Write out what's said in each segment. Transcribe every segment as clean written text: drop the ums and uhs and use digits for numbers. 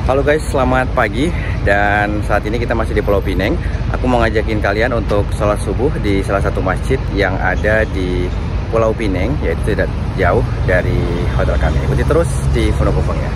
Halo guys, selamat pagi. Dan saat ini kita masih di Pulau Pinang. Aku mau ngajakin kalian untuk sholat subuh di salah satu masjid yang ada di Pulau Pinang, yaitu tidak jauh dari hotel kami. Ikuti terus di Fonokupang ya.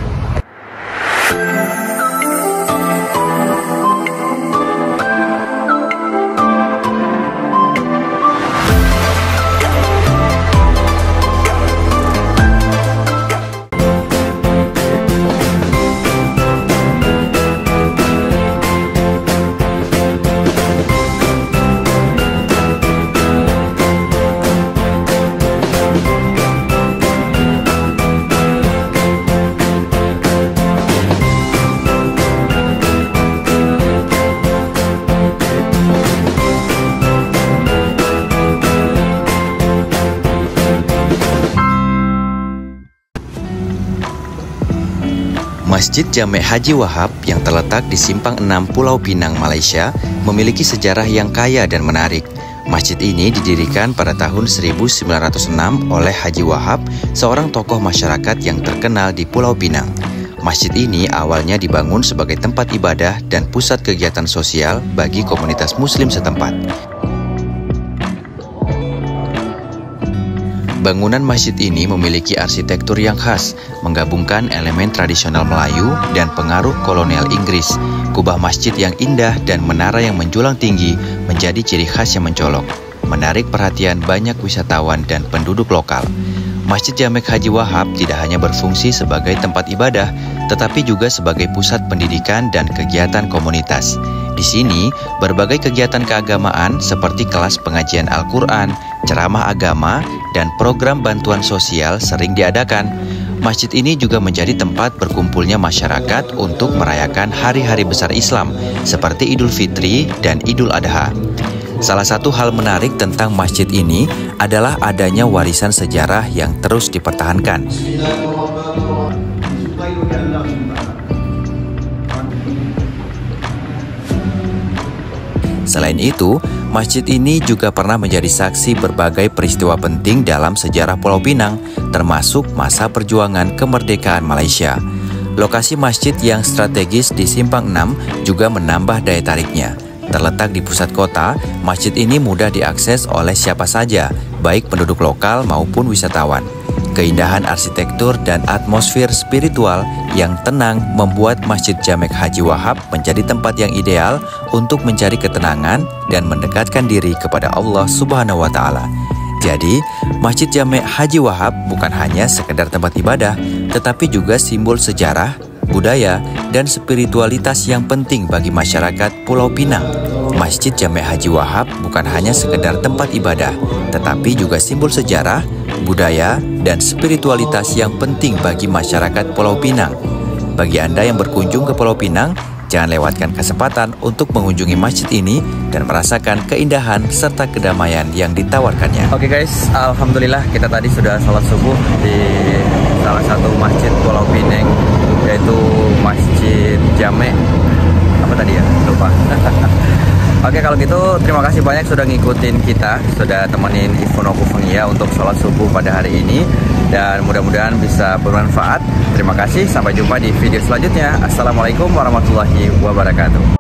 Masjid Jamek Haji Wahab yang terletak di Simpang 6 Pulau Pinang, Malaysia memiliki sejarah yang kaya dan menarik. Masjid ini didirikan pada tahun 1906 oleh Haji Wahab, seorang tokoh masyarakat yang terkenal di Pulau Pinang. Masjid ini awalnya dibangun sebagai tempat ibadah dan pusat kegiatan sosial bagi komunitas Muslim setempat. Bangunan masjid ini memiliki arsitektur yang khas, menggabungkan elemen tradisional Melayu dan pengaruh kolonial Inggris. Kubah masjid yang indah dan menara yang menjulang tinggi menjadi ciri khas yang mencolok, menarik perhatian banyak wisatawan dan penduduk lokal. Masjid Jamek Haji Wahab tidak hanya berfungsi sebagai tempat ibadah, tetapi juga sebagai pusat pendidikan dan kegiatan komunitas. Di sini, berbagai kegiatan keagamaan seperti kelas pengajian Al-Quran, ceramah agama, dan program bantuan sosial sering diadakan. Masjid ini juga menjadi tempat berkumpulnya masyarakat untuk merayakan hari-hari besar Islam seperti Idul Fitri dan Idul Adha. Salah satu hal menarik tentang masjid ini adalah adanya warisan sejarah yang terus dipertahankan. Selain itu, masjid ini juga pernah menjadi saksi berbagai peristiwa penting dalam sejarah Pulau Pinang, termasuk masa perjuangan kemerdekaan Malaysia. Lokasi masjid yang strategis di Simpang 6 juga menambah daya tariknya. Terletak di pusat kota, masjid ini mudah diakses oleh siapa saja, baik penduduk lokal maupun wisatawan. Keindahan arsitektur dan atmosfer spiritual yang tenang membuat Masjid Jamek Haji Wahab menjadi tempat yang ideal untuk mencari ketenangan dan mendekatkan diri kepada Allah Subhanahu wa Ta'ala. Jadi, Masjid Jamek Haji Wahab bukan hanya sekedar tempat ibadah, tetapi juga simbol sejarah, budaya, dan spiritualitas yang penting bagi masyarakat Pulau Pinang. Masjid Jamek Haji Wahab bukan hanya sekedar tempat ibadah, tetapi juga simbol sejarah, budaya, dan spiritualitas yang penting bagi masyarakat Pulau Pinang. Bagi Anda yang berkunjung ke Pulau Pinang, jangan lewatkan kesempatan untuk mengunjungi masjid ini dan merasakan keindahan serta kedamaian yang ditawarkannya. Oke guys, alhamdulillah kita tadi sudah sholat subuh di salah satu masjid Pulau Pinang, yaitu Masjid Jamek. Apa tadi ya? Lupa. Oke, kalau gitu terima kasih banyak sudah ngikutin kita, sudah temenin Fonokupang ya untuk sholat subuh pada hari ini, dan mudah-mudahan bisa bermanfaat. Terima kasih, sampai jumpa di video selanjutnya. Assalamualaikum warahmatullahi wabarakatuh.